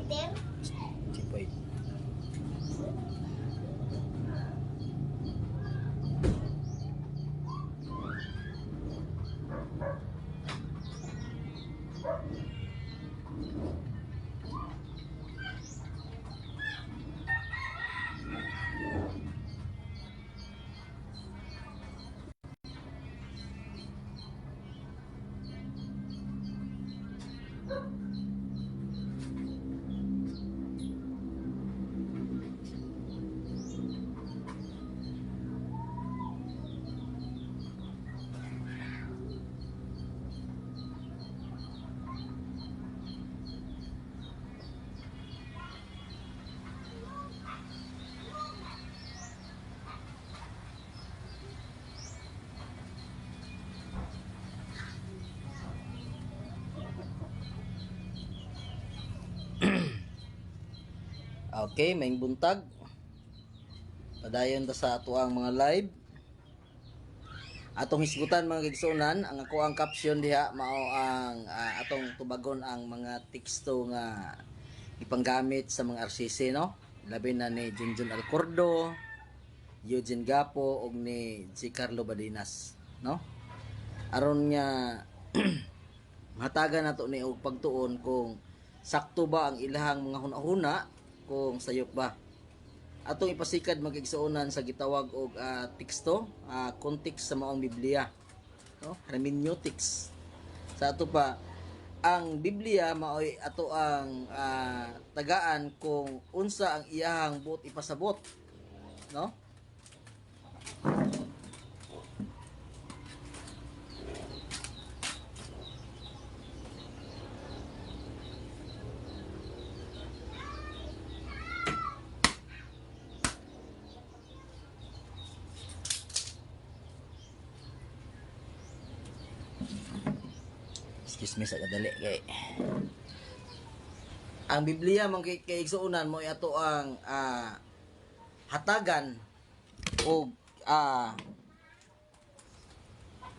Peter? Chipoy. Okay, maing buntag. Padayon ta sa ato ang mga live. Atong hisgutan mga kigsunan, ang ako ang caption diha mao ang atong tubagon ang mga teksto nga ipanggamit sa mga RCC, no? Labi na ni Junjun Alcordo, Eugene Gapo ug ni si Carlo Badinas, no? Aron nga mahatagan nato ni og pagtuon kung sakto ba ang ilahang mga hunahuna, kung sayop ba. Atong ipasikad magigsuonan sa gitawag og teksto, context sa maong Biblia, no? Hermeneutics. Sa ato pa ang Biblia maoy ato ang tagaan kung unsa ang iyahang buot ipasabot, no? Excuse me sa kadali kay ang Biblia man kay igsuonan mo ato ang hatagan o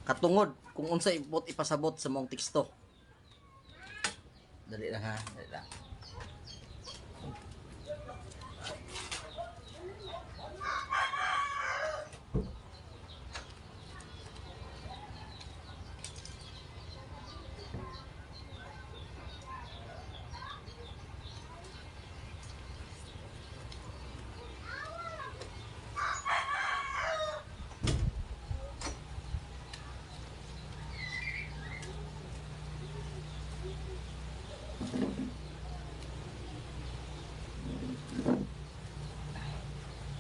katungod kung unsa ibot ipasabot sa mong teksto. Dali lang ha, dali lang.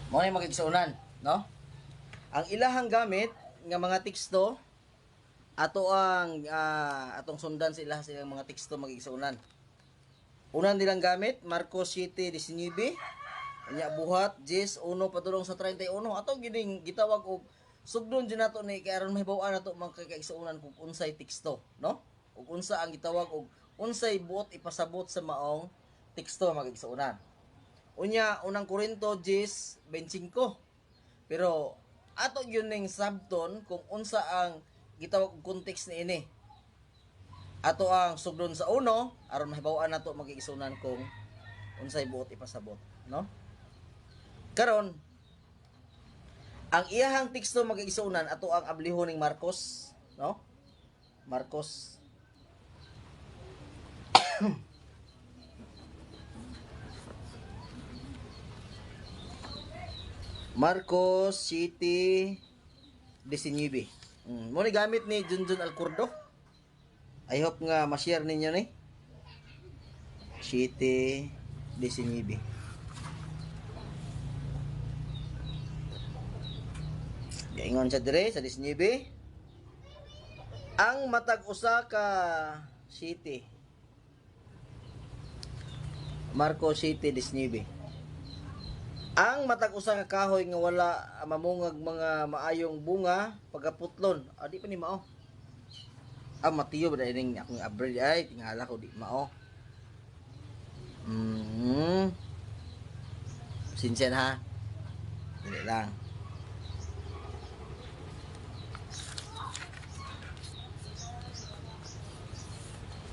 Mo ni magigsuonan, no? Ang ilahang gamit nga mga teksto ato ang atong sundan sa silang mga teksto magigsuonan. Unang nilang gamit Marcos 7:19, anya buhat 10:1 padulong sa 31. Ato gining gitawag og sugdon din nato ni kay aron mahibaw-an nato mga kakaigsuonan kung unsay teksto, no? Ug unsa ang gitawag og unsay buot ipasabot sa maong teksto magigsuonan. Unya unang Korinto 10:25. Pero ato yun ning sabton kung unsa ang gitawag og context ni ini. Ato ang sugdon sa uno aron mahibaw-an nato magigsuonan kung unsay buot ipasabot, no? Karon ang iyahang teksto magigsuonan ato ang ablihon ning Marcos, no? Marcos Marcos 7:19. Mo ni gamit ni Junjun Alcordo. I hope nga ma-share ninyo ni 7:19. Gaingon sa dire sa 19. Ang matag usa ka city. Marcos 7:19. Ang matag usa ka kahoy nga wala mamungag mga maayong bunga pagaputlon, di pa ni mao. Matiyo ba ning akong abrid ay tingala ko di mao. Sinsen ha. Dili lang.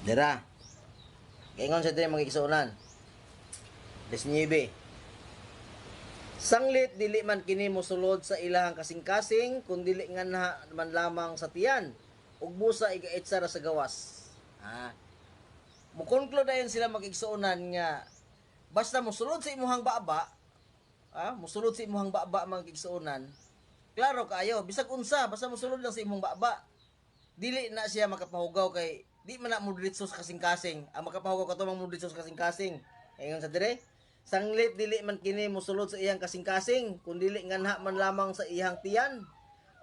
Dira. Kaingon sa dire magigsuonan. 19. Sanglit dili man kini mosulod sa ilahang kasing-kasing kun dili nga man lamang sa tiyan ug busa igaitsara sa gawas. Mukonklude dayon sila magigsuonan nga basta mosulod sa imuhang baba, mosulod sa imuhang baba magigsuonan. Klaro kaayo, bisag unsa basta mosulod lang sa imong baba. Dili na siya makapahugaw kay di man na mo diretso sa kasing-kasing. Ang makapahugaw kato mang mo diretso sa kasing-kasing. Ingon sa dire, sanglit dili man kini mosulod sa iyang kasing-kasing, kun dili nganha man lamang sa iyang tiyan.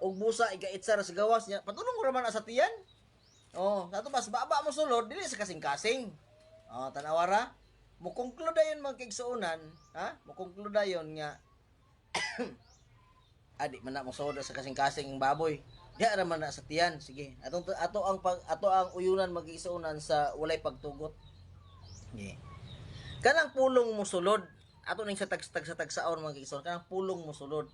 Og busa igaitsar sa gawas niya. Patulong ko raman sa tiyan. Sato mas baba mo sulod dili sa kasing-kasing. Tanawara. Mukonklude dayon magkigsuonan, Mukonklude dayon nga adi man na mo sulod sa kasing-kasing ang baboy. Di ara man na sa tiyan. Sige. Ato ang uyunan magigsuonan sa walay pagtugot. Yeah. Kanang pulong musulod ato ning sa tagsaon mga kigsuon kanang pulong musulod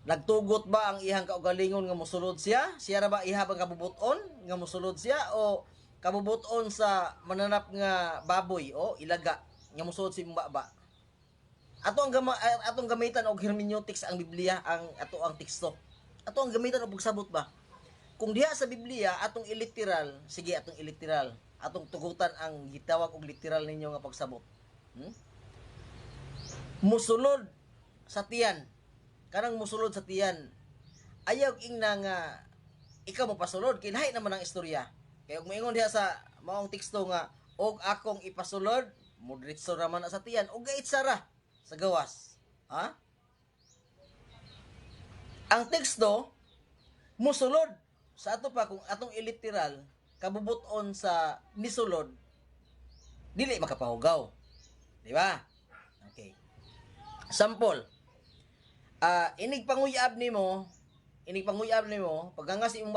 nagtugot ba ang ihang kaugalingon nga mosulod siya ra ba iha bang kabubuton nga mosulod siya o kabubuton sa mananap nga baboy o ilaga nga mosulod si baba atong gamitan og hermeneutics ang Biblia ang ato ang teksto ato ang gamitan og pagsabot ba kung diha sa Biblia atong iliteral sige atong iliteral atong tugutan ang gitawag og literal ninyo nga pagsabot. Musulod sa tiyan. Kanang musulod sa tiyan. Ayaw ingna nga ikaw mo pasulod kinahay naman ang istorya. Kaya og moingon diha sa maong teksto nga og akong ipasulod mudritso raman sa tiyan og gaitsara sa gawas. Ang teksto musulod sa ato pa kung atong iliteral kabubuton sa nisulod dili makapahugaw. Di ba? Okay. Sample. Inig panguyab nimo pagangas imong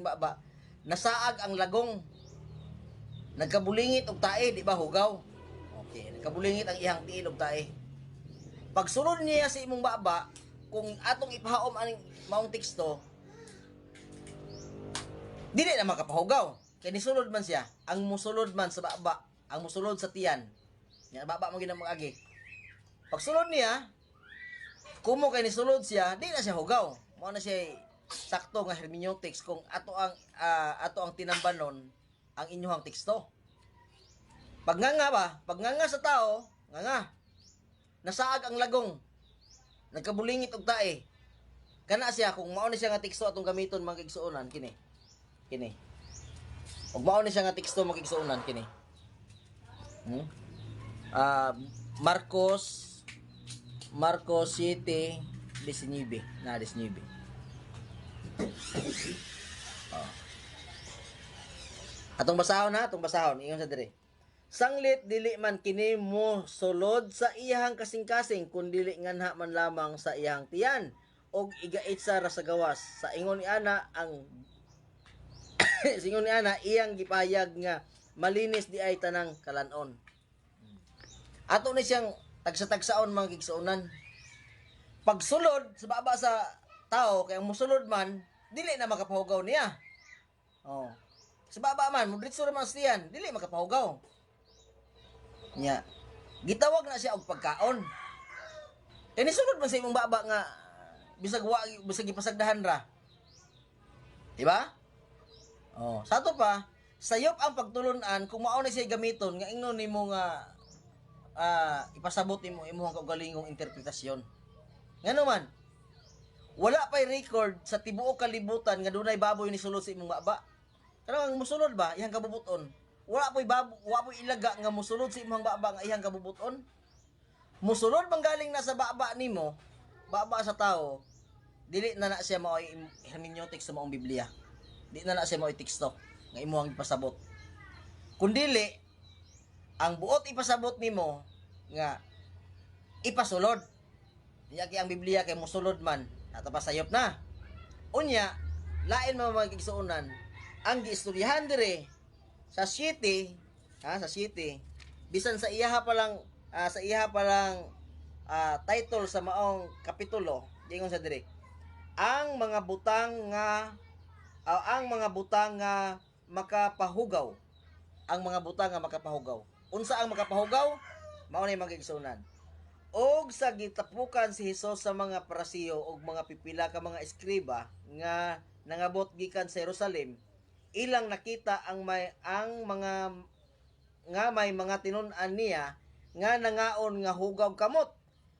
baba, nasaag ang lagong. Nagkabulingit og tae, di ba hugaw? Okay, nagkabulingit ang ihang tiil og tae. Pagsulod niya sa imong baba, kung atong ipahaom ang maong teksto, dili na makapahugaw. Kaya nisulod man siya. Ang musulod man sa baba, ang musulod sa tiyan. Nga baba mo ginamag-agi. Pagsulod niya, kumo kay nisulod siya, di na siya hugaw. Mao na siya sakto nga hermeneutics kung ato ang tinambanon ang inyong teksto. Pagnganga sa tao, nasaag ang lagong. Nagkabulingit og tae. Kana siya kung mao na siya nga teksto atong gamiton magigsuonan kini. Ug mao ni siya nga teksto makigsuonan kini. Marcos 7:19 na 19. Atong basahon ingon sa dire. Sanglit dili man kini mo sulod sa iyang kasing-kasing kun dili nganha man lamang sa iyang tiyan og igaitsara sa gawas. Sa ingon ni ana iyang gipahayag nga malinis di ay tanang kalanon. Ato ni siyang tagsa-tagsaon mga kigsuonan. Pagsulod sa baba sa tao kay ang musulod man dili na makapahugaw niya. Sa baba man mudritso ra man siyan, dili makapahugaw. Nya gitawag na siya og pagkaon. Kay nisulod man sa imong baba nga bisag ipasagdahan ra. Di ba? Sa ato pa, sayop ang pagtulunan kung mao na siya gamiton nga ingnon nimo nga ipasabot nimo imong kaugalingong interpretasyon. Ngano man, wala pay record sa tibuok kalibutan nga dunay baboy ni sulod sa imong baba. Kanang musulod ba iyang kabubuton? Wala poy ilaga nga musulod sa imong baba nga iyang kabubuton. Musulod bang galing na sa baba nimo, baba sa tao, dili na siya mao hermeneutics sa maong Biblia. Di na siya mao teksto nga imong ipasabot. Kundili ang buot ipasabot nimo nga ipasulod. Diya kay ang Biblia kay mosulod man, natapasayop na. Unya, lain mo magigsuonan ang giistoryahan dire sa city, bisan sa iyaha pa lang title sa maong kapitulo, dingon sa dire. Ang mga butang nga makapahugaw ang mga butang nga makapahugaw. Unsa ang makapahugaw? Mao na magigsunan. Og sa gitapukan si Hesus sa mga parasiyo og mga pipila ka mga eskriba nga nangabot gikan sa Jerusalem, ilang nakita ang mga nga may mga tinun-an niya nga nangaon nga hugaw kamot.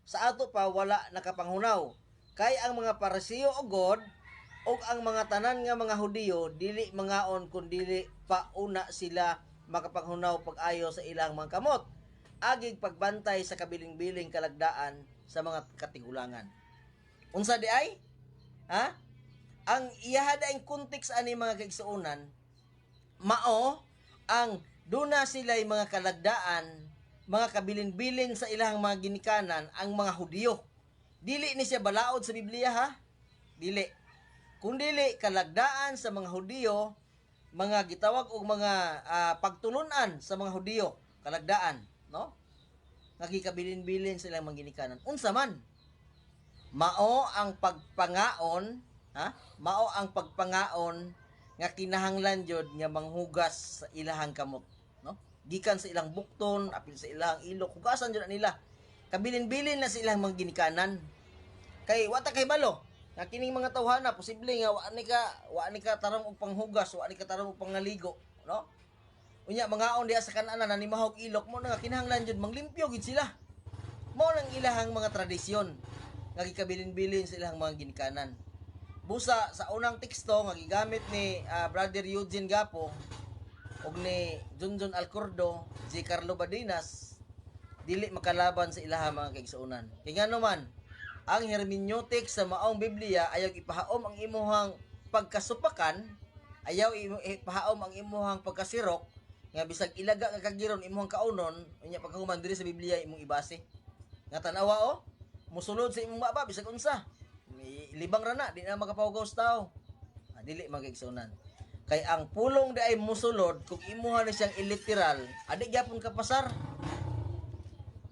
Sa ato pa wala nakapanghunaw. Kay ang mga parasiyo og God og ang mga tanan nga mga Hudiyo dili mangaon kun dili pa una sila makapanghunaw pag-ayo sa ilang mga kamot. Agig pagbantay sa kabiling-biling kalagdaan sa mga katigulangan. Unsa di ay? Ha? Ang iyahada ang context ani mga kaigsuonan, mao ang duna sila'y mga kalagdaan, mga kabilin-bilin sa ilang mga ginikanan ang mga Hudiyo. Dili ni siya balaod sa Biblia ha? Dili. Kung dili kalagdaan sa mga Hudiyo, mga gitawag og mga pagtulunan sa mga Hudiyo, kalagdaan, no? Nagikabilin-bilin sa ilang mga ginikanan. Unsa man? Mao ang pagpangaon, ha? Mao ang pagpangaon nga kinahanglan jud nga manghugas sa ilahang kamot, no? Gikan sa ilang bukton, apil sa ilang ilok, hugasan jud nila. Kabilin-bilin na sa ilang mga ginikanan. Kay wata kay balo, nga kining mga tawhana posible nga wa ni ka tarong og panghugas, wa ni ka tarong og pangaligo, no? Unya mangaon diha sa kanan na nimahog ilok mo nga kinahanglan jud manglimpyo gid sila. Mao nang ilahang mga tradisyon nga gikabilin-bilin sa ilang mga ginikanan. Busa sa unang teksto nga gigamit ni Brother Eugene Gapo ug ni Junjun Alcordo, J. Carlo Badinas, dili makalaban sa ilahang mga kaigsuonan. Kay ngano man, ang hermeneutic sa maong Biblia ayaw ipahaom ang imuhang pagkasupakan, ayaw ipahaom ang imuhang pagkasirok, nga bisag ilaga nga kagiron imuhang kaunon, unya pagkahuman diri sa Biblia imong ibase. Nga tanawa musulod sa imong baba bisag unsa. Libang ra na, di na makapahugaw sa tao. Dili magigsunan. Kay ang pulong di ay musulod kung imuha na siyang iliteral, adi gyapon kapasar.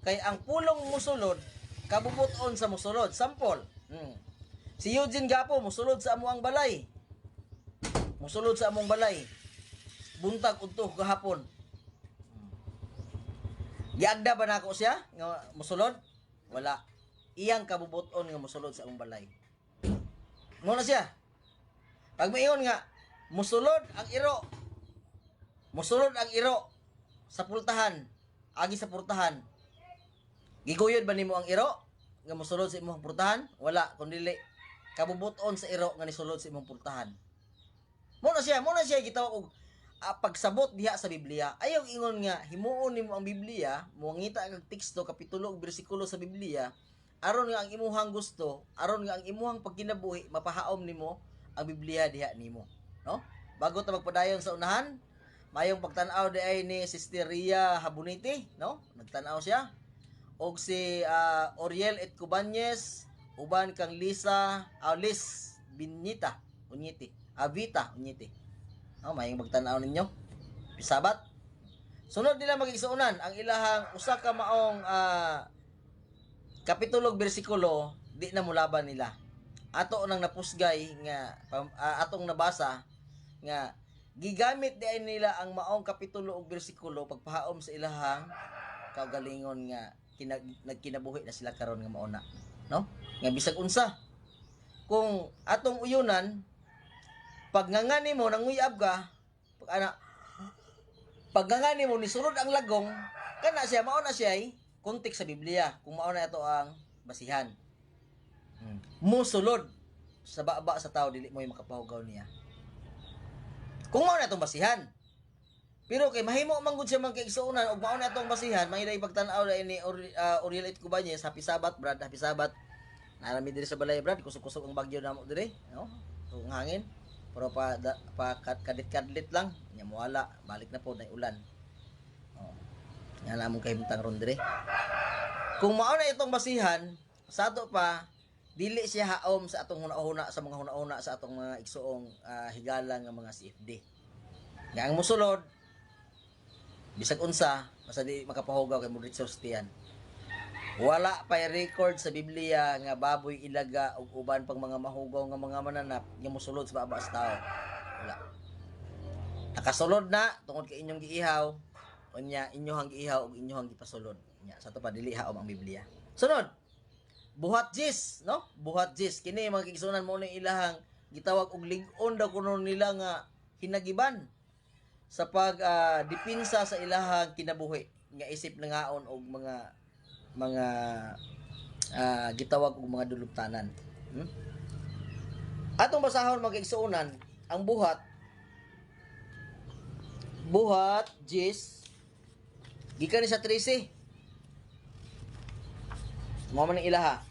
Kay ang pulong musulod kabubuton sa musulod. Sample. Si Eugene Gapo musulod sa amuang balay. Musulod sa among balay. Buntag udto gahapon. Giagda ba nako siya nga musulod? Wala. Iyang kabubuton nga musulod sa among balay. Mo na siya. Pag maingon nga musulod ang iro. Musulod ang iro sa pultahan, agi sa pultahan. Giguyod ba nimo ang iro nga musulod sa imong pultahan? Wala, kundi kabubuton sa iro nga nisulod sa imong pultahan. Mo na siya gitawag og pagsabot diha sa Biblia. Ayaw ingon nga himuon nimo ang Biblia, muangita kag teksto, kapitulo ug bersikulo sa Biblia, aron nga ang imuhang gusto, aron nga ang imuhang pagkinabuhi mapahaom nimo ang Biblia diha nimo, no? Bago ta magpadayon sa unahan, mayong pagtan-aw di ay ni Sister Ria Habuniti, no? Nagtan-aw siya og si Oriel et Cubañez, uban kang Liz Binyita, Avita Unyiti. Oh, mayong magtan-aw ninyo. Pisabat. Sunod nila magigsuunan ang ilahang usa ka maong kapitulo bersikulo di na mulaban nila. Ato nang napusgay nga atong nabasa nga gigamit di ay nila ang maong kapitulo ug bersikulo pagpahaom sa ilahang kaugalingon nga nagkinabuhi na sila karon nga mauna, no? Nga bisag unsa kung atong uyunan pag ngangani mo nanguyab ka, pag ngangani mo nisulod ang lagong, kana siya mao na siya ay kontek sa Biblia. Kung mao na ito ang basihan. Musulod sa baba sa tao dili mo makapahugaw niya. Kung mao na itong basihan. Pero kay mahimo man gud siya man kaigsuonan ug mao na itong basihan, mahilay pagtan-aw ni Oriel et Cubañez, happy Sabat, brad, happy Sabat. Narami diri sa balay, brad, kusog-kusog ang bagyo namo diri, no? Ang hangin. Pero kadit-kadlit lang, nya muwala, balik na po na ulan. Oh. Yan namong kahimtang ron dire. Kung mao na itong basihan, sa ato pa dili siya haom sa atong hunahuna sa mga hunahuna sa atong mga igsuong higala nga mga CFD. Nga ang musulod bisag unsa basta di makapahugaw kay Mudritso Stian. Wala pa record sa Biblia nga baboy ilaga ug uban pang mga mahugaw nga mga mananap nga mosulod sa baba sa tao. Wala. Nakasulod na tungod kay inyong giihaw, unya inyohang giihaw ug inyohang gipasulod. Nya sa to pa dili haom ang Biblia. Sunod, buhat jis, no? Buhat jis kini mga kigsunan mo ni ilahang gitawag og lig-on daw kuno nila nga hinagiban sa pag depensa sa ilahang kinabuhi nga isip nangaon og mga gitawag og mga duluptanan. Atong basahon mga kigsunan ang buhat jis gikan ni sa 13. Mo man ilaha.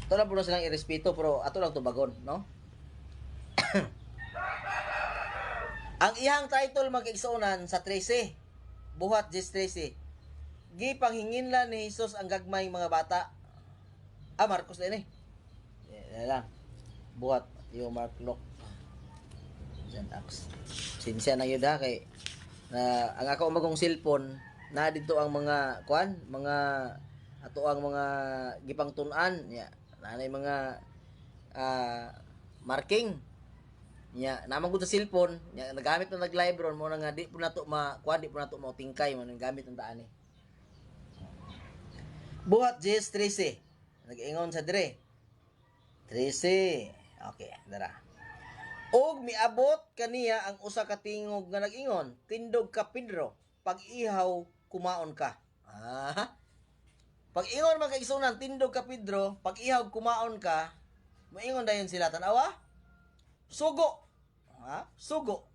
Ito lang po na silang irespeto pero ato lang to bagon, no? Ang iyang title magigsunan sa 13. Buhat jis 13. Gipanghinginlan ni Jesus ang gagmay mga bata. Marcos din eh. Yan lang. Buhat yung Mark Luke. Jan Acts. Sinsya na yun kay ang ako magong cellphone na dito ang mga mga ato ang mga gipang tun-an nya nanay mga marking nya namang gud sa cellphone nya nagamit na nag-live ron mo na nga di po nato di po nato mo tingkay mo nang gamit ang daan buhat jis 13 nag-ingon sa dire 13 okay dara og miabot kaniya ang usa ka tingog nga nag-ingon tindog ka Pedro pag-ihaw kumaon ka pag-ingon mga kaigsunan, tindog ka Pedro, pag-ihaw kumaon ka, maingon dayon sila, tanawa? Sugo. Sugo.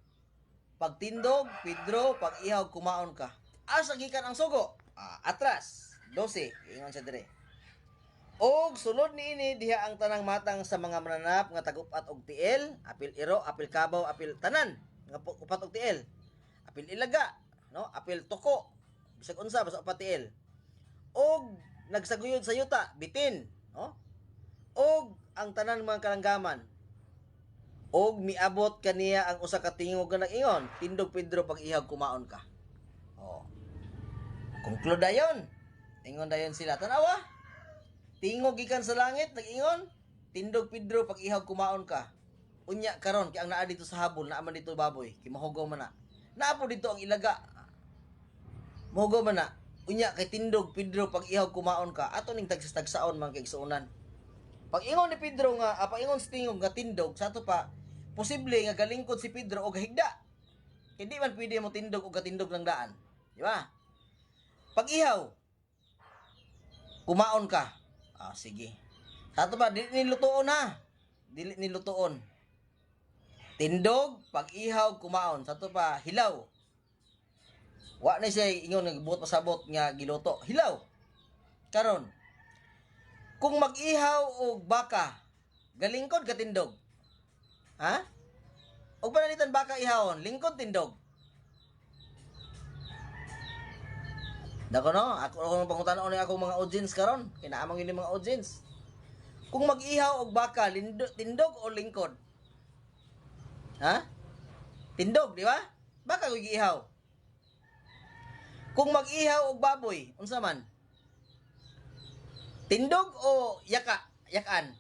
Pag tindog, Pedro, pag-ihaw kumaon ka. Asa gikan ang sugo? Atras. 12. Ingon sa dire. Og sulod niini diha ang tanang matang sa mga mananap nga tagupat og tiil, apil iro, apil kabaw, apil tanan nga upat og tiil. Apil ilaga, no? Apil toko. Bisag unsa basta upat tiil. Og nagsaguyod sa yuta, bitin, no? Og ang tanan mga kalanggaman. Og miabot kaniya ang usa ka tingog nga nag-ingon, tindog Pedro pag-ihaw kumaon ka. Conclude dayon. Ingon dayon sila, tanawa? Tingog gikan sa langit nag-ingon, tindog Pedro pag-ihaw kumaon ka. Unya karon kay ang naa dito sa habol, naa man dito baboy, kay mahugaw man na. Naa po dito ang ilaga. Mahugaw man na. Unya kay tindog Pedro pag ihaw kumaon ka ato ning tagsatagsaon man kay igsuonan. Pag ingon ni Pedro nga pag ingon sa tingog nga tindog sa ato pa posible nga galingkod si Pedro og higda. Kay di man pwede mo tindog og gatindog ng daan. Di ba? Pag ihaw kumaon ka. Sige. Sa ato pa dili nilutoon na. Dili nilutoon. Tindog pag ihaw kumaon. Sa ato pa hilaw. Wa na siya ingon nagbuot pasabot nga giluto. Hilaw. Karon. Kung mag-ihaw og baka, galingkod ka tindog. Og panalitan baka ihawon, lingkod tindog. Dako no, ako pangutan-on ni ako mga audience karon. Kinaamang yun mga audience. Kung mag-ihaw og baka, tindog o lingkod? Tindog, di ba? Baka ko giihaw. Kung mag-ihaw og baboy, unsa man? Tindog o yakan?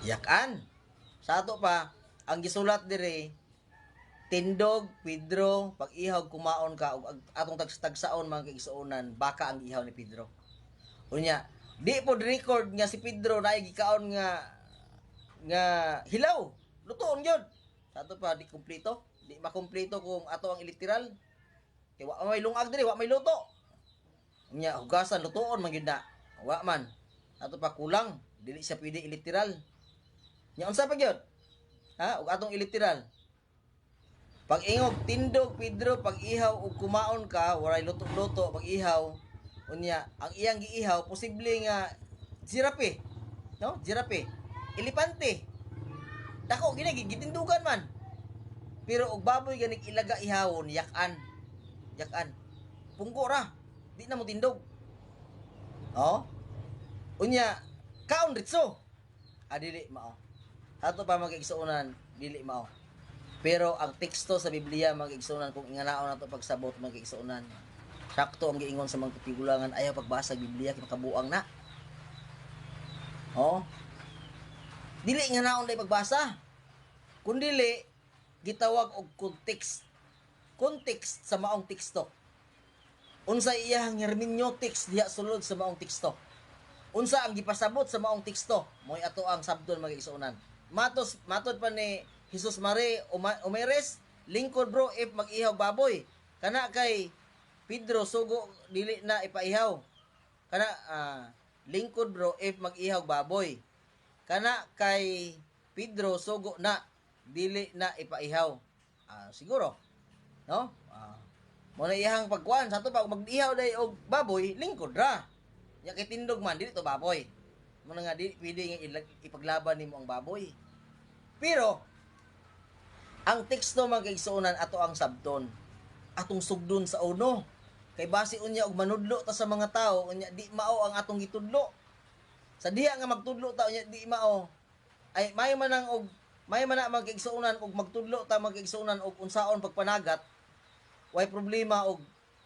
Yakan. Sa ato pa, ang gisulat dire, tindog, Pedro, pag ihaw kumaon ka, ug atong tagsaon mga kaigsuonan, baka ang ihaw ni Pedro. Unya, di po record nga si Pedro na gikaon nga hilaw. Lutoon yun. Sa ato pa, di kumpleto. Di makumpleto kung ato ang literal. Kaya wa may lungag diri, wa may luto. Nya hugasan lutoon man gyud na. Wa man. Ato pa kulang, dili siya pwede literal. Nya unsa pa gyud? Ug atong literal. Pag ingog tindog Pedro pag ihaw ug kumaon ka, walay luto-luto pag ihaw. Unya, ang iyang giihaw posible nga girape. No? Girape. Elepante. Dako gini gitindugan man. Pero og baboy ganig ilaga ihawon, yakan. Pungko ra. Di na mo tindog. Unya, kaon ritso. Dili mao. Ato pa magigsuonan, dili mao. Pero ang teksto sa Biblia magigsuonan kung inganaon nato pagsabot magigsuonan. Sakto ang giingon sa mga tigulangan ayaw pagbasa sa Biblia kay makabuang na. Dili inganaon day pagbasa. Kundili gitawag og context sa maong teksto. Unsa iyang hermeneutics diha sulod sa maong teksto. Unsa ang gipasabot sa maong teksto, moy ato ang sabton mag-igsuonan. Matod pa ni Jesus Mari Umeres, lingkod bro if mag-ihaw baboy. Kana kay Pedro sugo dili na ipaihaw. Kana lingkod bro if mag-ihaw baboy. Kana kay Pedro sugo na dili na ipaihaw. Siguro, no? Mo na iyang pagkuan sa to pag mag-ihaw day og baboy, lingkod ra. Nya kay tindog man dili to baboy. Mo na nga di pwede nga ipaglaban nimo ang baboy. Pero ang teksto magigsuonan ato ang sabton. Atong sugdon sa uno. Kay base unya og manudlo ta sa mga tawo, unya di mao ang atong gitudlo. Sa diha nga magtudlo ta unya di mao. Ay may man na magigsuonan og magtudlo ta magigsuonan og unsaon pagpanagat. Way problema og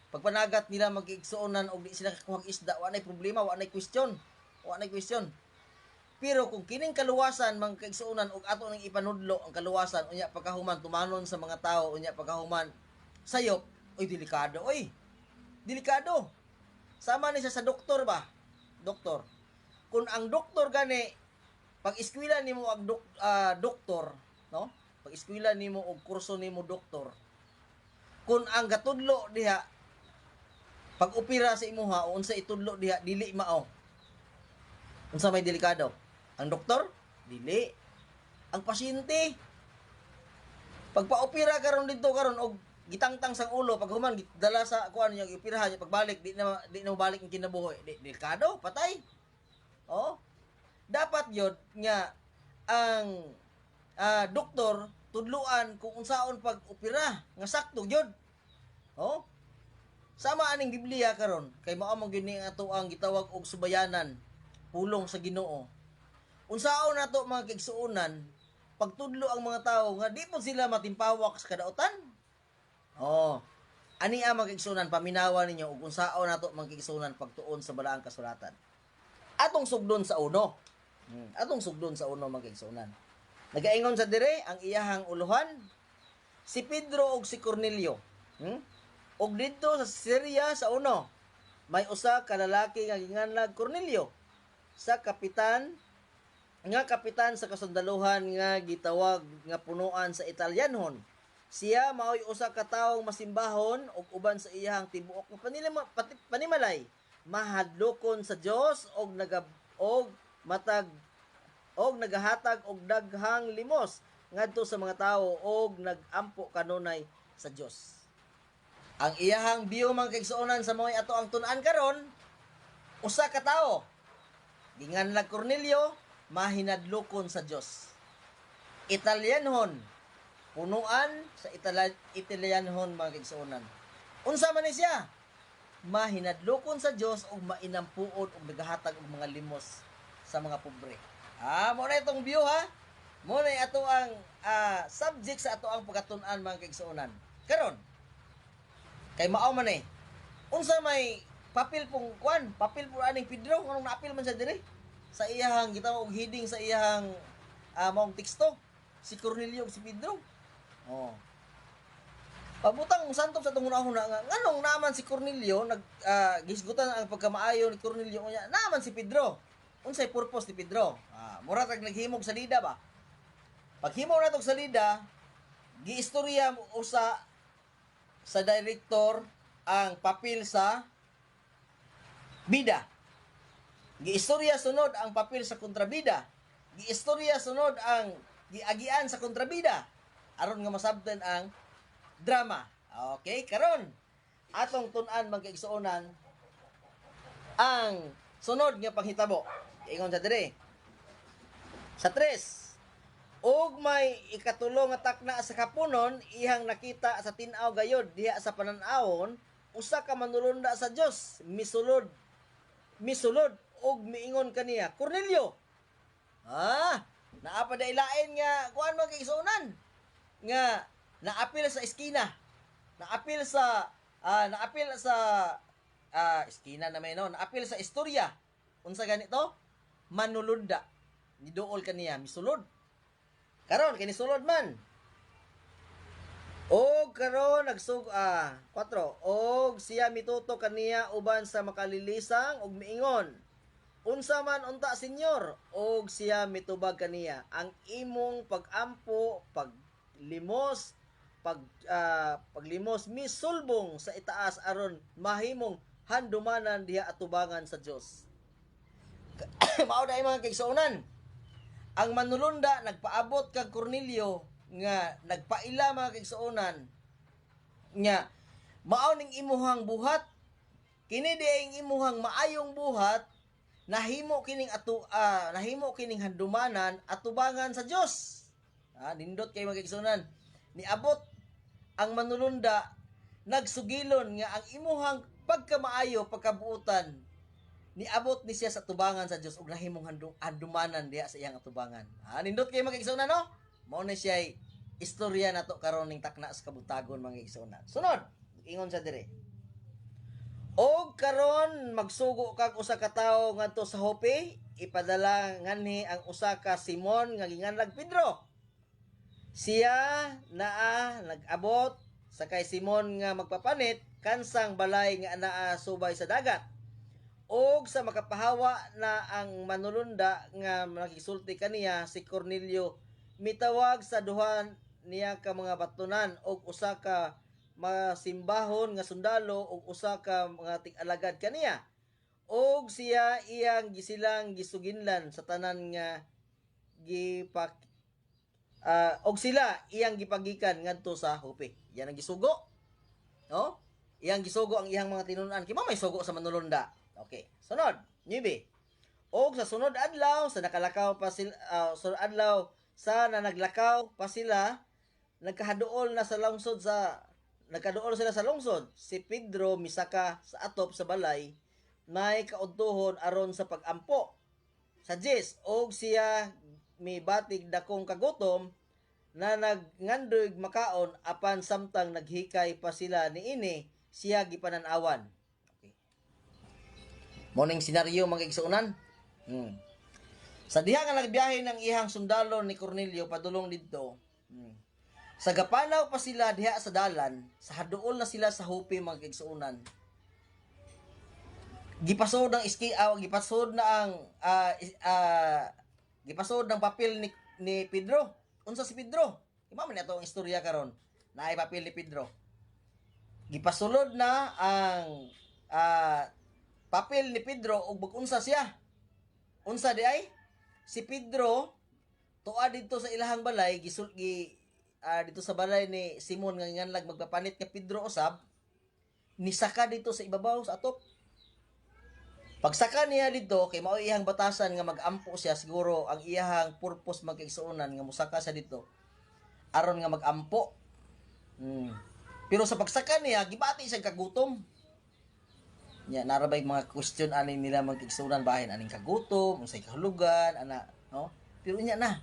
pagpanagat nila magigsuonan og di sila kakuhang isda, wa nay problema, wa nay question. Pero kung kining kaluwasan magigsuonan og ato ning ipanudlo ang kaluwasan unya pagkahuman tumanon sa mga tawo unya pagkahuman sayop, oy delikado oy. Delikado. Sama ni sa doktor ba? Doktor. Kung ang doktor gani pag eskwela nimo ang doktor, no? Pag eskwela nimo og kurso nimo doktor. Kung ang gatudlo diha pag opera sa imuha o unsa itudlo diha dili mao. Unsa may delikado? Ang doktor? Dili. Ang pasyente pag pa-opera karon dito karon og gitangtang sang ulo pag human dala sa kuan niya operahan niya pagbalik di na balik ang kinabuhi. Delikado, patay. Oh. Dapat yun nga ang doktor tudluan kung unsaon pag-opera nga sakto yun. Oh. Sama aning Biblia karon kay mao man gyud ni ato ang gitawag og subayanan, pulong sa Ginoo. Unsaon nato mga kaigsuonan pagtudlo ang mga tawo nga di po sila matimpawak sa kadautan. Oh. Ani ang mga kaigsuonan paminawa ninyo ug unsaon nato mga kaigsuonan pagtuon sa balaang kasulatan. Atong sugdon sa uno. Atong sugdon sa uno mga kaigsuonan. Nagaingon sa dire ang iyahang uluhan si Pedro ug si Cornelio. Og dito sa Syria sa uno may usa ka lalaki nga ginganlag Cornelio sa kapitan sa kasundaluhan nga gitawag nga punuan sa Italyanhon. Siya mao'y usa ka tawong masimbahon ug uban sa iyang tibuok nga panimalay mahadlokon sa Dios og nagahatag og daghang limos ngadto sa mga tawo og nagampo kanunay sa Dios. Ang iyahang biyo mga kaigsuonan sa moy ato ang tun-an karon usa ka tawo ginganlag Cornelio mahinadlokon sa Dios. Italyanhon punuan sa Italyanhon mga kaigsuonan. Unsa man ni siya? Mahinadlokon sa Dios ug mainampuon ug nagahatag og mga limos sa mga pobre. Mo na itong view ha. Mo na ato ang subject sa ato ang pagkatun-an mga kaigsuonan. Karon kay mao man unsa may papel po aning Pedro anong naapil man sa dire sa iyang gitawag og heading sa iyang maong teksto si Cornelio ug si Pedro. Oh. Pabutang santop sa tungon-ahon nga nganong naman si Cornelio gisgutan ang pagkamaayo ni Cornelio unya naman si Pedro. Unsay purpose ni Pedro? Mura tag naghimog salida ba? Paghimo na tog salida, giistorya usa sa director ang papel sa bida. Giistorya sunod ang papel sa kontrabida. Giistorya sunod ang giagian sa kontrabida. Aron nga masabtan ang drama. Okay, karon atong tun-an mga kaigsuonan ang sunod nga panghitabo. Ingon sa dire. Sa 3. Og may ikatulo nga takna sa kapunon ihang nakita sa tin-aw gayod diha sa panan-awon usa ka manulunda sa Dios misulod og miingon kaniya Cornelio. Naa pa dailain nga kuan mo kaigsuonan nga naapil sa eskina. Naapil sa eskina na may no, naapil sa istorya. Unsa ganito? Manulunda. Niduol kaniya misulod. Karon kini sulod man. Og karon 4. Og siya mituto kaniya uban sa makalilisang og miingon. Unsa man unta senyor, og siya mitubag kaniya ang imong pagampo, paglimos, paglimos misulbong sa itaas aron mahimong handumanan diha atubangan sa Dios. Mao dai mga kaigsuonan. Ang manulunda nagpaabot kag Cornelio nga nagpaila mga kaigsuonan nga mao ning imuhang buhat, kini di ang imuhang maayong buhat, nahimo kining handumanan atubangan sa Dios. Nindot kay mga kaigsuonan. Niabot ang manulunda nagsugilon nga ang imuhang pagkamaayo, pagkabuutan, niabot ni siya sa atubangan sa Dios ug nahimong handumanan diha sa iyang atubangan. Nindot kay mga kaigsuonan no? Mao na siya istorya nato karon ning takna sa kabutagon mga kaigsuonan. Sunod, ingon sa dire. Og karon magsugo kag usa ka tawo ngadto sa Joppe, ipadala nganhi ang usa ka Simon nga ginganlag Pedro. Siya naa nag-abot sa kay Simon nga magpapanit kansang balay nga anaa subay sa dagat. Og sa makapahawa na ang manulunda nga nakisulti kaniya si Cornelio, mitawag sa duha niya ka mga batunan og usa ka masimbahon nga sundalo og usa ka mga tig-alagad kaniya. Og siya iyang gisilang gisuginlan sa tanan nga og sila iyang gipagikan ngadto sa Joppe. Yan ang gisugo. No? Iyang gisugo ang iyang mga tinun-an. Kima may sugo sa manulunda. Okay. Sunod, Nibi. Og sa sunod adlaw sa nakalakaw pa sila sunod adlaw sa naglakaw pa sila, nagkaduol sila sa lungsod. Si Pedro misaka sa atop sa balay, may kaudtuhon aron sa pagampo sa Dios, og siya mibatig dakong kagutom na nagngandoy makaon apan samtang naghikay pa sila niini siya gipanan-awan. Okay. Morning senaryo mga igsuunan. Sa diha nga nagbiyahe ng ihang sundalo ni Cornelio padulong didto. Sa gapanaw pa sila diha sa dalan, sa haduol na sila sa Joppe mga igsuunan. Gipasod ng papel ni Pedro. Unsa si Pedro? Ima man ato ang istorya karon. Naay papel ni Pedro. Gipasulod na ang papel ni Pedro ug bag-unsa siya. Unsa di ay? Si Pedro tuwa dito sa ilahang balay dito sa balay ni Simon nga nganlag magpapanit nga Pedro usab, nisaka dito sa ibabaw sa atop. Pagsaka niya dito kay mao iyang batasan nga magampo siya, siguro ang iyang purpose magkaigsuonan nga musaka siya dito aron nga magampo. Pero sa pagsaka niya gibati siya kagutom. Nya narabay mga question ani nila magkaigsuonan bahin aning kagutom, unsay kahulugan ana, no? Pero nya na.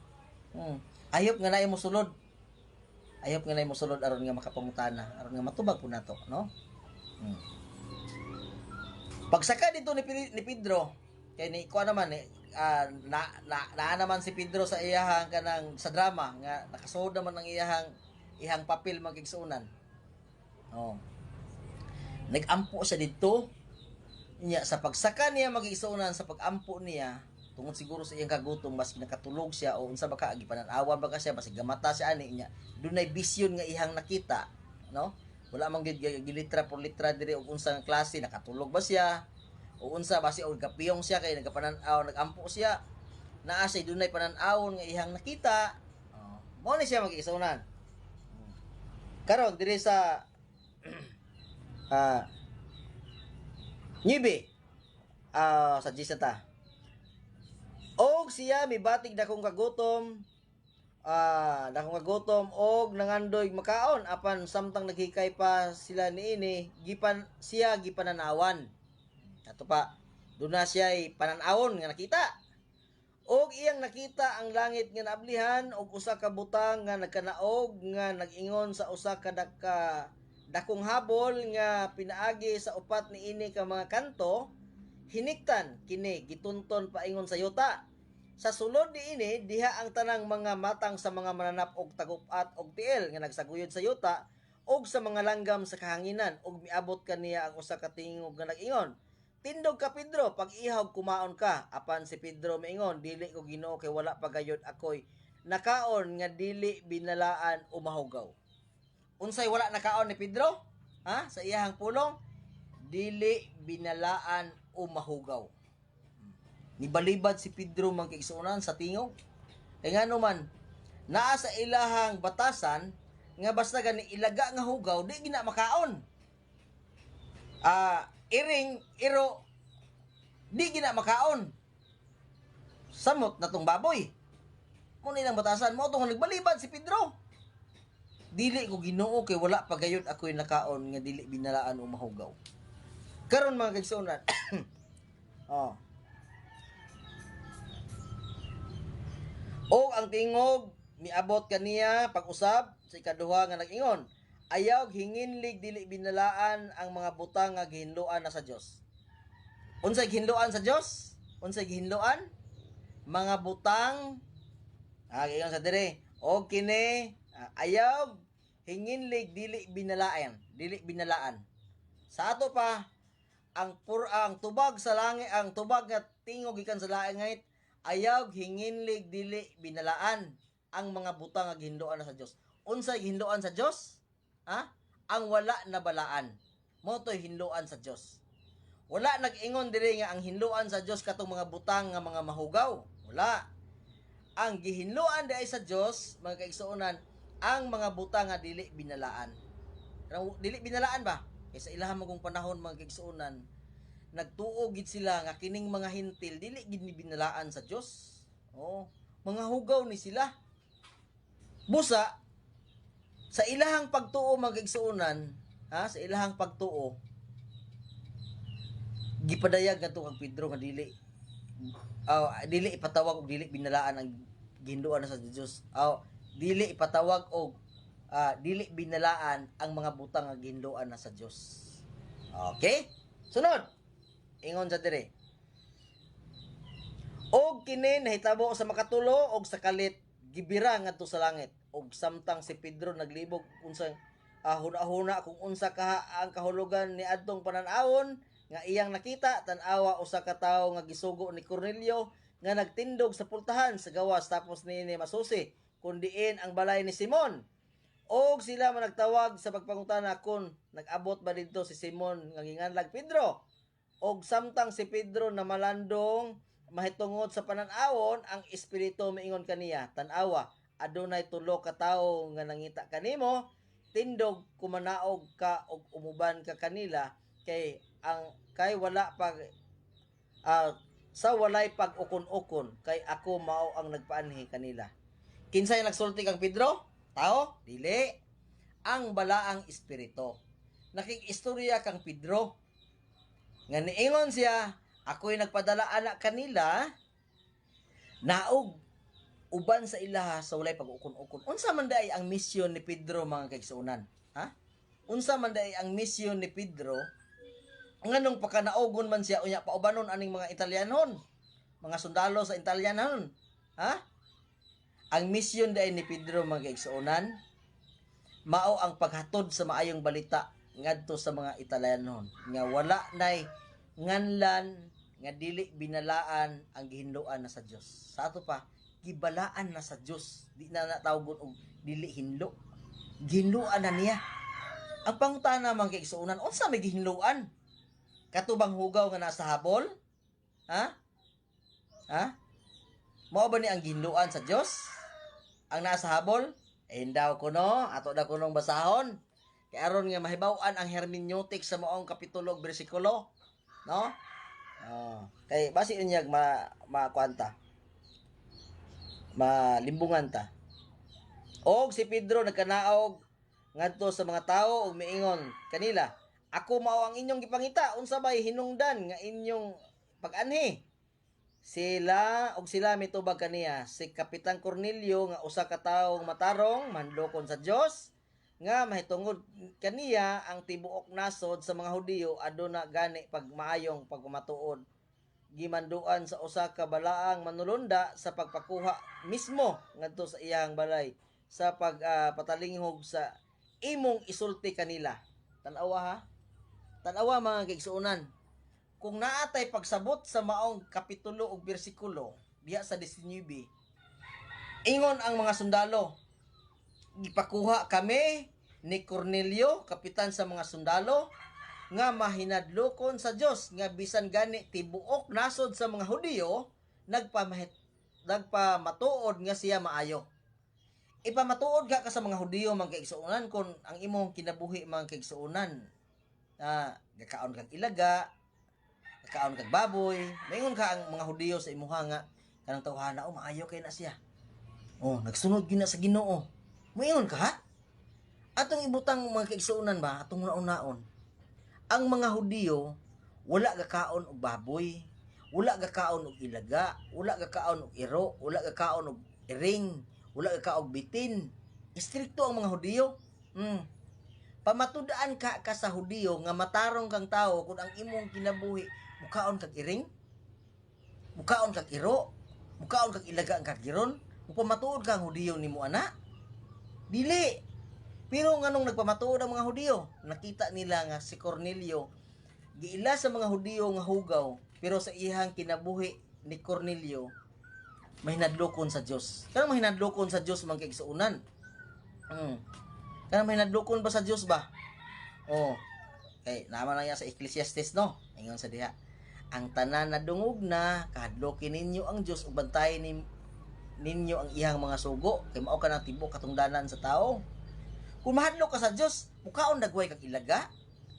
Ayop nga naay mosulod. Ayop nga naay mosulod aron nga makapangutana, aron nga matubag po nato, no? Pagsaka dito ni Pedro, kay ni kuha naman naa naman si Pedro sa iyahang kanang sa drama nga nakasuod naman ang iyang papel magigsuunan. Nag-ampo siya dito. Nya sa pagsaka niya magigsuunan sa pag-ampo niya, tungod siguro sa iyang kagutom mas nakatulog siya o unsa baka gipanan-awan baka siya basig gamata siya ani nya. Dunay bisyon nga iyang nakita, no? Wala mang gilitra por litra diri og unsa nga klase, nakatulog ba siya o unsa basi og gapiyong siya kay nagapanan-aw nagampo siya, naa siya dunay panan-awon nga ihang nakita. Mao ni siya magigsuunan. Karon diri sa Nibi sa Gisata. Og siya mibatig dakong kagutom og nangandoy makaon apan samtang naghikay pa sila niini siya gipananawan. Ato pa duna siya ay pananawon nga nakita. Og iyang nakita ang langit nga naablihan og usa ka butang nga nagkanaog nga nag-ingon sa usa ka dakong habol nga pinaagi sa upat niini ka mga kanto. Hiniktan kini gitunton paingon sa yuta. Sa sulod niini diha ang tanang mga matang sa mga mananap og tagupat og tiil nga nagsaguyod sa yuta og sa mga langgam sa kahanginan ug miabot kaniya ang usa ka tingog nga nag-ingon, "Tindog ka Pedro, pag ihaw kumaon ka." Apan si Pedro miingon, "Dili ko Ginoo kay wala pa gayud ako'y nakaon nga dili binalaan o mahugaw." Unsay wala nakaon ni Pedro? Ha? Sa iyahang pulong, dili binalaan o mahugaw. Nibalibad si Pedro man kay igsuonan sa tingog. Kay ngano man naa sa ilahang batasan nga basta gani ilaga nga hugaw di gina makaon. Iring iro di gina makaon. Samot na tong baboy. Mo nilang batasan mo tong nagbalibad si Pedro. Dili ko Ginoo kay wala pa gayud ako'y nakaon nga dili binalaan o mahugaw. Karon mga kaigsuonan. oh. O ang tingog miabot kaniya pag-usab sa ikaduha nga nag-ingon, ayaw hinginlig dili binalaan ang mga butang nga gihinluan na sa Dios. Unsay gihinluan sa Dios? Unsay gihinluan? Mga butang giingon sa dire, o kini ayaw hinginlig dili binalaan. Sa ato pa ang tubag sa langit, ang tubag nga tingog gikan sa langit, ayaw hinginlig dili binalaan ang mga butang nga gihinluan na sa Dios. Unsay gihinluan sa Dios? Ang wala na balaan. Mo to'y hinluan sa Dios. Wala nag-ingon diri nga ang hinluan sa Dios katong mga butang nga mga mahugaw. Wala. Ang gihinluan diay sa Dios, mga kaigsuonan, ang mga butang nga dili binalaan. Dili binalaan ba? Kay sa ilahang magong panahon, mga kaigsuonan, nagtuo gid sila nga kining mga hintil dili gid ni binalaan sa Dios. Mga hugaw ni sila. Busa sa ilahang pagtuo, mga kaigsuonan, sa ilahang pagtuo, gipadayag ngadto kang Pedro nga dili ipatawag og dili binalaan ang gihinluan sa Dios. Dili ipatawag og dili binalaan ang mga butang nga gihinluan na sa Dios. Okay? Sunod. Ingon sa dire. Og kini nahitabo sa makatulo og sa kalit gibira ngadto sa langit. Og samtang si Pedro naglibog unsang huna-huna kung unsa ang kahulugan ni adtong panan-awon nga iyang nakita, tan-awa usa ka tawo nga gisugo ni Cornelio nga nagtindog sa pultahan sa gawas tapos niini masusi kun diin ang balay ni Simon. Og sila man nagtawag sa pagpangutana kung nag-abot ba didto si Simon nga ginganlag Pedro. Og samtang si Pedro na malandong mahitungod sa panan-awon, ang espiritu miingon kaniya, tan-awa, adunay tulo ka tawo nga nangita kanimo, tindog kumanaog ka og umuban ka kanila kay wala pag sa walay pag-ukon-ukon kay ako mao ang nagpaanhi kanila. Kinsay nagsulti kang Pedro? Tao? Dili. Ang balaang espiritu. Nakig-istorya kang Pedro. Nga niingon siya, ako'y nagpadala anak kanila, naog uban sa ilaha sa walay pag-ukon-ukon. Unsa man day ang misyon ni Pedro, mga kaigsuonan? Unsa man day ang misyon ni Pedro? Nganong pakanaogon man siya unya paubanon aning mga Italianon, mga sundalo sa Italianon. Ang misyon day ni Pedro, mga kaigsuonan, mao ang paghatod sa maayong balita ngadto sa mga Italianon nga wala nay nganlan nga dili binalaan ang gihinluan na sa Dios. Sa ato pa, gibalaan na sa Dios. Di na natawgon og dili hinlo. Gihinluan na niya. Ang pangutana man kay igsuonan, unsa may gihinluan? Katubang hugaw nga nasa habol? Mao ba ni ang gihinluan sa Dios? Ang nasa habol? Daw kuno, ato daw kunong basahon. Kay aron nga mahibaw-an ang hermeneutic sa maong kapitulo ug bersikulo, no? Kay basi unyag makuanta. Malimbungan ta. Og si Pedro nagkanaog ngadto sa mga tawo ug miingon kanila, ako mao ang inyong gipangita, unsa bay hinungdan nga inyong pag-anhi? Sila mitubag kaniya si Kapitan Cornelio nga usa ka tawong matarong manlokon sa Dios nga mahitungod kaniya ang tibuok nasod sa mga Hudiyo aduna gani pagmaayong pagmatuod gimanduan sa usa ka balaang manulunda sa pagpakuha mismo ngadto sa iyang balay sa pagpatalinghog sa imong isulti kanila. Tan-awa ha? Tan-awa mga kaigsuonan. Kung naatay pagsabot sa maong kapitulo o bersikulo diha sa 19, ingon ang mga sundalo, gipakuha kami ni Cornelio, kapitan sa mga sundalo, nga mahinadlokon sa Dios nga bisan gani tibuok nasod sa mga Hudiyo nagpamatuod nga siya maayo. Ipamatuod ka sa mga Hudiyo mga kaigsuonan kung ang imong kinabuhi mga kaigsuonan gakaon kag ilaga, gakaon kag baboy, maingon ka ang mga Hudiyo sa imuha nga kanang tawhana maayo kay na siya. Nagsunod gyud na sa Ginoo. Maingon ka ha? Atong ibutang mga kaigsuonan ba atong naon-naon. Ang mga Hudiyo wala gakaon og baboy, wala gakaon og ilaga, wala gakaon og iro, wala gakaon og iring, wala gakaon og bitin. Istrikto ang mga Hudiyo. Pamatud-an ka sa Hudiyo nga matarong kang tao kung ang imong kinabuhi mukaon kag iring, mukaon kag iro, mukaon kag ilaga ang kagiron, pamatuod kang Hudiyo nimo ana? Dili. Pero nganong nagpamatuod ang mga Hudiyo, nakita nila nga si Cornelio giila sa mga Hudiyo nga hugaw, pero sa iyang kinabuhi ni Cornelio mahinadlokon sa Dios. Kanang mahinadlokon sa Dios mga kaigsuonan. Kanang mahinadlokon ba sa Dios ba? Naman na yan sa Ecclesiastes no. Ingon sa diha, ang tanan na dungog na kahadlokin ninyo ang Dios ug bantayan ninyo ang iyang mga sugo kay mao ka nang tibok katungdanan sa tao. Kung mahadlok ka sa Dios, mukaon dagway kag ilaga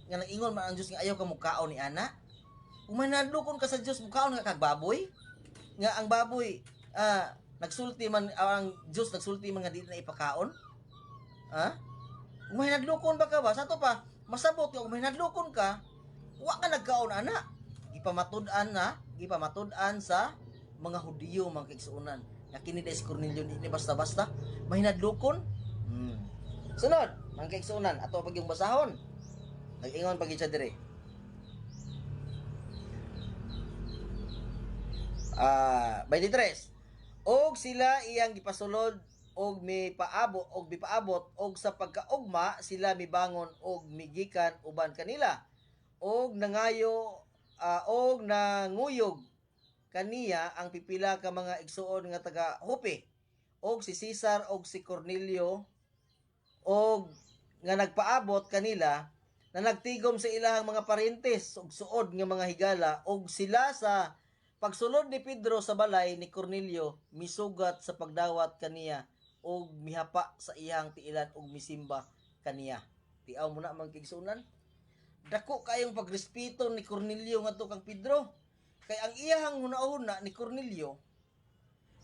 nga nag-ingon man ang Dios nga ayaw ka mukaon ni ana. Kung mahadlokon ka sa Dios, mukaon ka kag baboy nga ang baboy nagsulti man ang Dios nagsulti man nga di na ipakaon. Kung mahadlokon ba ka ba sa to pa masabot nga kung mahadlokon ka wa ka nagkaon ana. Gipamatud-an sa mga Hudiyo mga kaigsuonan nga kini si Cornelio ni basta-basta mahinadlokon. Sunod, mga kaigsuonan, ato pag yung basahon. Nag-ingon pag siya dire. 23. Og sila iyang gipasulod og mipaabot og sa pagkaugma sila mibangon og migikan uban kanila og nangayo og nanguyog kaniya ang pipila ka mga igsuon nga taga Joppe og si Cesar og si Cornelio og nga nagpaabot kanila na nagtigom sa ilahang mga parentes og suod nga mga higala og sila sa pagsulod ni Pedro sa balay ni Cornelio misugat sa pagdawat kaniya og mihapa sa iyang tiilan og misimba kaniya. Tiaw mo na mga kaigsuonan. Dako kayong pagrespeto ni Cornelio ngadto kang Pedro. Kay ang iyang hunahuna ni Cornelio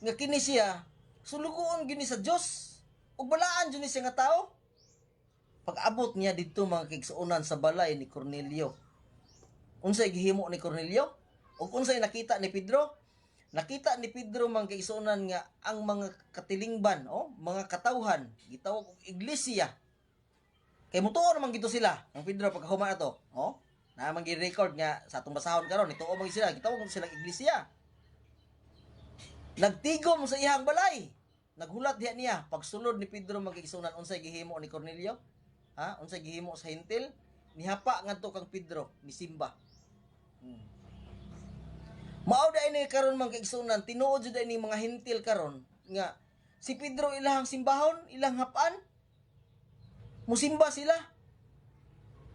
nga kini siya sulugoon gini sa Dios. Ug balaan jud ni siya nga tao. Pag-abot niya didto mga kaigsuonan sa balay ni Cornelio. Unsay gihimo ni Cornelio? Ug unsay nakita ni Pedro? Nakita ni Pedro mga kaigsuonan nga ang mga katilingban, mga katawhan, gitawag og iglesia. Kay mutuo naman gito sila, ang Pedro pagkahuma ato, na man gi-record nga sa atong basahon karon, ituo man sila, gitawag sila iglesia. Nagtigom sa iyang balay. Naghulat diha niya pagsulod ni Pedro mga kaigsuonan unsay gihimo ni Cornelio? Unsay gihimo sa hintil? Nihapa ngadto kang Pedro ni simba. Mao da ini karon mga kaigsuonan, tinuod jud ini mga hintil karon nga si Pedro ilahang simbahon, ilang hapan. Musimba sila.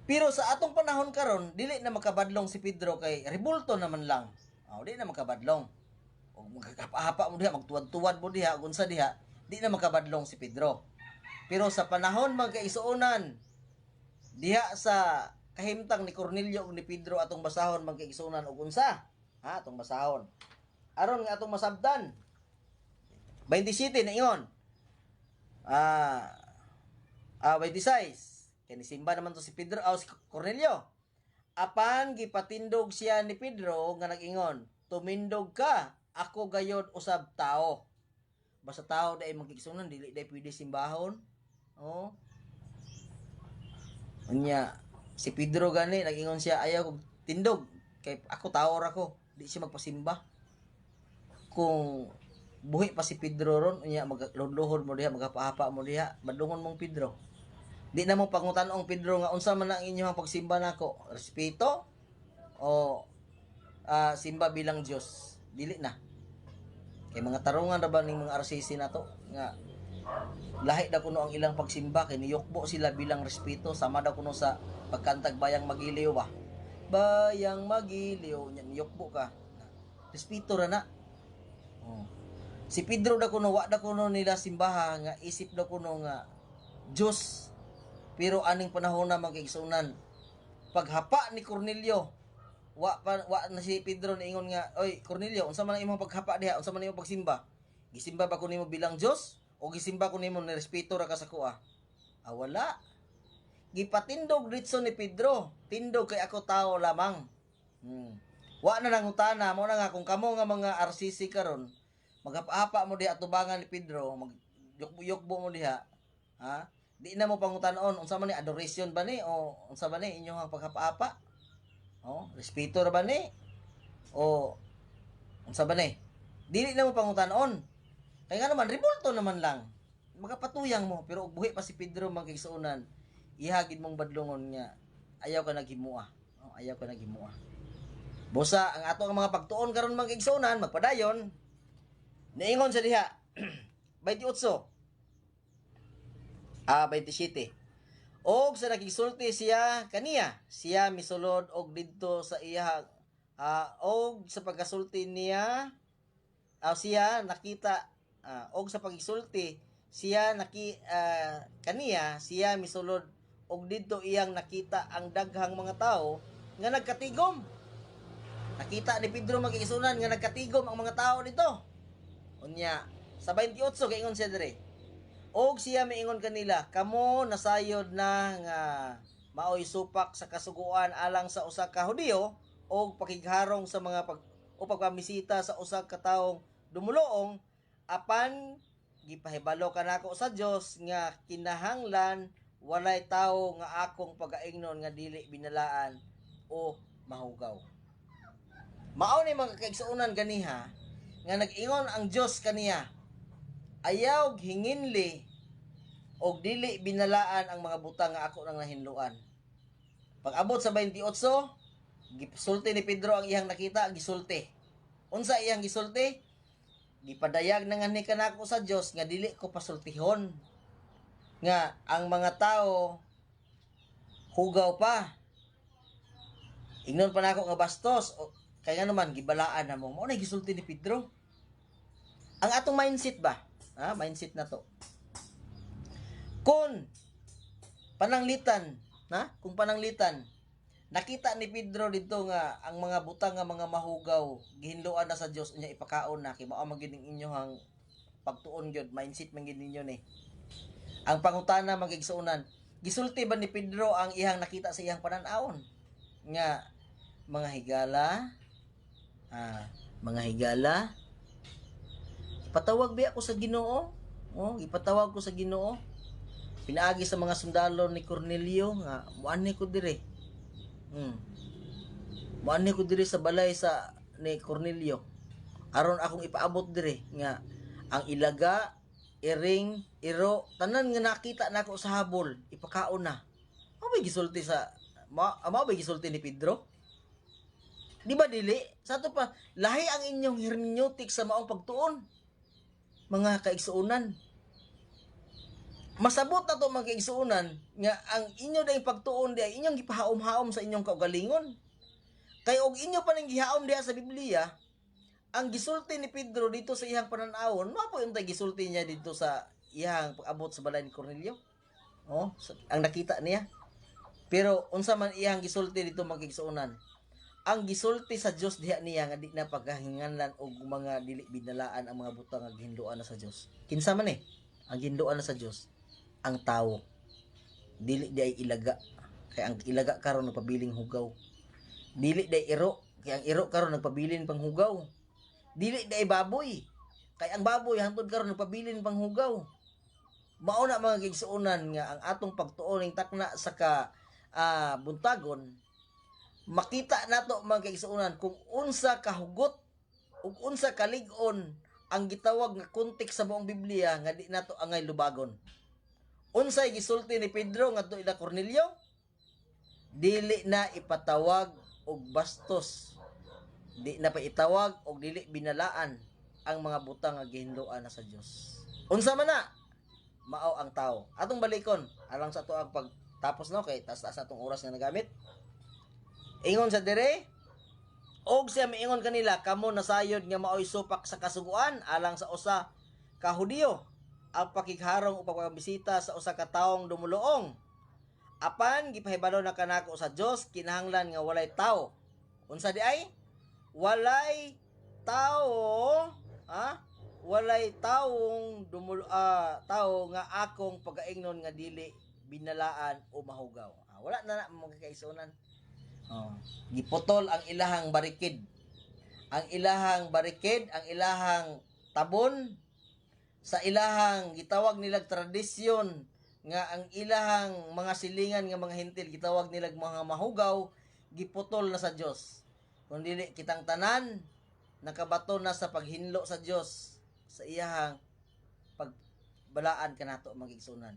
Pero sa atong panahon karon, dili na makabadlong si Pedro kay rebulto naman lang. Dili na makabadlong. O magkakapa mo diha, magtuwad-tuwad mo diha, unsa diha, di na makabadlong si Pedro. Pero sa panahon mga kaigsuonan, diha sa kahimtang ni Cornelio ug ni Pedro atong basahon mga kaigsuonan og unsa? Atong basahon. Aron nga atong masabdan. 27 na ingon. 26. Kani simba naman to si Pedro si Cornelio. Apan gipatindog siya ni Pedro nga nag-ingon, tumindog ka, ako gayod usab tao. Basta tao dai magkigsunan dili dai pwede simbahon. Unya si Pedro gani nag-ingon siya ayaw kog tindog kay ako tao ra ko. di siya magpasimba. Kung buhi pa si Pedro ron, unya magluhod mo diha, magapahapa mo diha, badungon mong Pedro. Di na mo pangutanong Pedro nga unsa man ang inyong pagsimba nako, respeto o simba bilang Dios. Dili na. Kay mga tarungan ra ba ning mga RCC nato nga lahi da kuno ang ilang pagsimba kay niyukbo sila bilang respeto sama da kuno sa pagkantag bayang magiliw ba. Bayang magiliw, niyukbo ka. Respeto ra na. Oh. Si Pedro da kuno wa da kuno nila simbaha nga isip da kuno nga Dios. Pero aning panahon na magigsunan paghapa ni Cornelio wa na si Pedro niingon nga, oy Cornelio, unsa man ang imong paghapa diha, unsa man imong pagsimba? Gisimba ba ko nimo bilang Dios o gisimba ko nimo ni respeto ra ka sa kuha? Wala. Gipatindog ditso ni Pedro, tindog kay ako tao lamang. Wa na nangutana mo na nga kung kamo nga mga RCC karon maghapa mo diha tubangan ni Pedro, magyukbo mo diha, ha? Di na mo pangutanon unsa man ni adoration ba ni o unsa ba ni inyong paghapa-apa? Oh, respeto ra ba ni? O unsa ba ni? Dili na mo pangutanon. Kay nga naman ribulto naman lang. Magapatuyang mo pero buhi pa si Pedro magigsuunan. Ihagid mong badlongon nga ayaw ka naghimuah. Oh, ayaw ka naghimuah. Busa ang ato ang mga pagtuon karon magigsuunan magpadayon. Niingon sa diha 28 27. Og sa nakigsulti siya kaniya, siya misulod og didto sa iya og sa pagkasulti niya siya nakita og sa pagigsulti siya kaniya siya misulod og didto iyang nakita ang daghang mga tao nga nagkatigom. Nakita ni Pedro magigsunan nga nagkatigom ang mga tao dito. Unya sa 28 kaingon siya dire. Og siya miingon kanila, kamo nasayod na nga maoy supak sa kasuguan alang sa usa ka Hudiyo og pakigharong sa mga pagpamisita sa usa ka taong dumuloong apan gipahibalo kanako sa Dios nga kinahanglan walay tawo nga akong pagaingnon nga dili binalaan o mahugaw. Mao ni mga kaigsuonan ganiha nga nag-ingon ang Dios kaniya ayaw hinginli og dili binalaan ang mga butang nga ako nang nahinluan. Pag abot sa 28, gisulti ni Pedro ang iyang nakita, gisulti. Unsa iyang gisulti? Gipadayag na nga ni kanako sa Dios nga dili ko pasultihon nga ang mga tao hugaw pa. Ingnon pa nako nga bastos kay nga naman gibalaan na mo. Mao na gisulti ni Pedro. Ang atong mindset ba? Mindset na to. Kung pananglitan, kung pananglitan, nakita ni Pedro dito nga ang mga butang nga mga mahugaw gihinluan na sa Dios unya ipakaon na kay mao man gid inyong pagtuon gyud, mindset man gid ninyo ni. Ang pangutana magigsuunan, gisulti ba ni Pedro ang iyang nakita sa iyang panan-awon nga mga higala, ipatawag ba ako sa Ginoo? Ipatawag ko sa Ginoo. Pinaagi sa mga sundalo ni Cornelio nga muani ko dire. Muani ko dire sa balay sa ni Cornelio. Aron akong ipaabot dire nga ang ilaga, iring, iro, tanan nga nakita nako sa habol, ipakaon na. Mao ba gisulti ni Pedro? Di ba dili? Sa to pa lahi ang inyong hermeneutic sa maong pagtuon. Mga kaigsuunan. Masabot na to mga kaigsuunan nga ang inyo dayong pagtuon di ay inyong gipahaom-haom sa inyong kaugalingon. Kay og inyo pa ning gihaom diha sa Biblia, ang gisulti ni Pedro dito sa iyang panan-awon, mao po yung gisulti niya dito sa iyang pag-abot sa balay ni Cornelio. Ang nakita niya. Pero unsa man iyang gisulti dito mga kaigsuunan? Ang gisulti sa Dios diha niya nga di na pagkahinganlan og mga dili binalaan ang mga butang nga gihinluan na sa Dios. Kinsa man ang gihinluan na sa Dios? Ang tawo. Dili di ay ilaga. Kay ang ilaga karon nagpabiling hugaw. Dili di iro. Kay ang iro karon nagpabilin pang hugaw. Dili di ay baboy. Kay ang baboy hangtod karon nagpabilin pang hugaw. Mao na mga kaigsuonan nga ang atong pagtuon ning takna sa buntagon makita nato mga kaigsuonan kung unsa kahugot ug unsa kalig-on ang gitawag nga kontek sa buong Biblia nga di nato angay lubagon. Unsay gisulti ni Pedro ngadto ila Cornelio? Dili na ipatawag og bastos. Di na pa itawag og dili binalaan ang mga butang nga gihinluan na sa Dios. Unsa man na mao ang tao. Atong balikon alang sa ato ang pagtapos no kay taas atong oras nga nagamit. Ingon sa dire, og siya miingon kanila kamo nasayod nga maoy supak sa kasuguan alang sa usa ka Hudiyo ang pakigharong o pagbisita sa usa ka taong dumuluong. Apan gipahibalo na kanako sa Dios kinahanglan nga walay tawo. Unsa di ay? Walay tawo, walay taong tawo nga akong pagaingnon nga dili binalaan o mahugaw. Wala na mga kaisunan. Giputol ang ilahang barikid. Ang ilahang barikid, ang ilahang tabon sa ilahang gitawag nilag tradisyon nga ang ilahang mga silingan nga mga hintil gitawag nilag mga mahugaw, giputol na sa Dios. Kung dili kitang tanan nakabato na sa paghinlo sa Dios sa iyahang pagbalaan kanato magigsunan.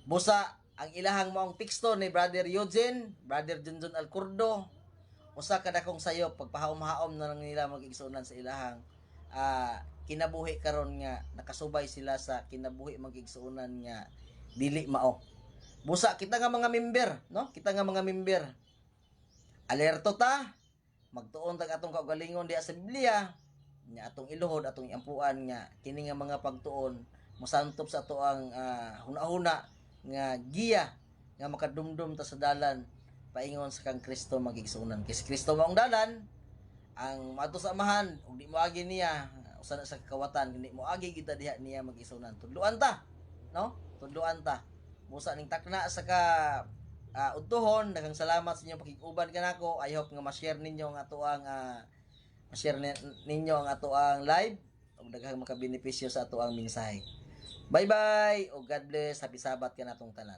Busa ang ilahang maong teksto ni Brother Eugene, Brother Junjun Alcurdo, usa kada kong sayo pagpahom-haom na lang nila magigsunan sa ilahang kinabuhi karon nga nakasubay sila sa kinabuhi magigsunan nga dili mao. Busa kita nga mga member, no? Kita nga mga member. Alerto ta, magtuon tag atong kaugalingon diha sa Biblia, nya atong iluhod atong iampuan nga kini nga mga pagtuon mosantop sa ato ang huna-huna nga giya nga makadumdum ta sa dalan paingon sa kang Kristo magigsunan. Kay si Kristo maong dalan ang maadto sa amahan ug di moagi niya usa na sa kawatan hindi moagi kita diha niya magigsunan. Tudloan ta, no? Tudloan ta. Musa ning takna sa ka udtohon, daghang salamat sa inyong pakig-uban kanako. I hope nga ma-share ninyo ang ato ang ninyo ang ato ang live ug daghang makabenepisyo sa ato ang mensahe. Bye-bye o God bless. Happy Sabat kanatong tanan.